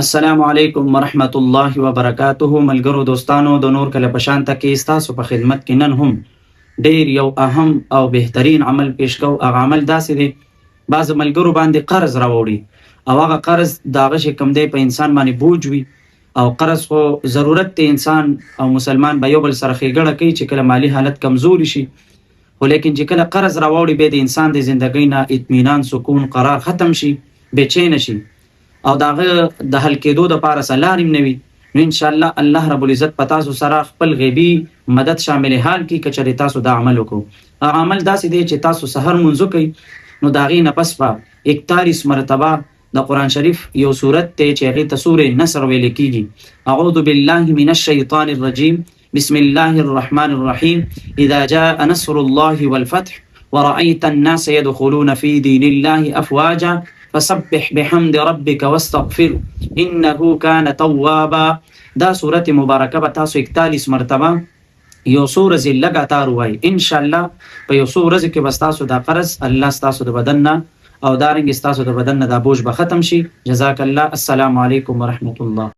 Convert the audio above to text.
السلام علیکم ورحمت الله وبرکاته. ملګرو دوستانو، د نور کله پشان کې ستاسو په خدمت کې نن هم ډیر یو اهم او بهترین عمل پیش کوو. هغه عمل داسې دی، بعض ملګرو باندې قرض راوړي او هغه قرض د هغه چې کوم دی په انسان باندې بوج وي، او قرض خو ضرورت دی، انسان او مسلمان به یو بل سره ښېګڼه کوي چې کله مالی حالت کمزوري شي. خو لیکن چې کله قرض راوړي بیا د انسان د زندګۍ نه اطمینان، سکون، قرار ختم شي، بېچینه شي او د هغه د حل کېدو دپاره څه لارې هم نه وي. نو انشاءالله الله رب العزت په تاسو سره خپل غیبي مدد شامل حال کړي که چېرې تاسو دا عمل وکړو. هغه عمل داسې دی چې تاسو سحر لمونځ وکئ، نو د هغې نه پس به 41 مرتبه د قرآن شریف یو صورت دی چې هغې ته سورة نصر ویل کېږي. اعوذ بالله من الشیطان الرجیم، بسم الله الرحمن الرحیم. اذا جاء نصر الله والفتح ورأيت الناس يدخلون في دين الله أفواجا فسبح بحمد ربك واستغفر انه كان توابا. دا صورت مبارکه به تاسو 41 مرتبه یو څو ورځې لګاتار ووایئ. انشاءالله په یو څو ورځو کې به ستاسو دا قرض الله ستاسو د بدن نه او دارنګې ستاسو د بدن نه دا بوج به ختم شي. جزاک الله. السلام علیکم ورحمت الله.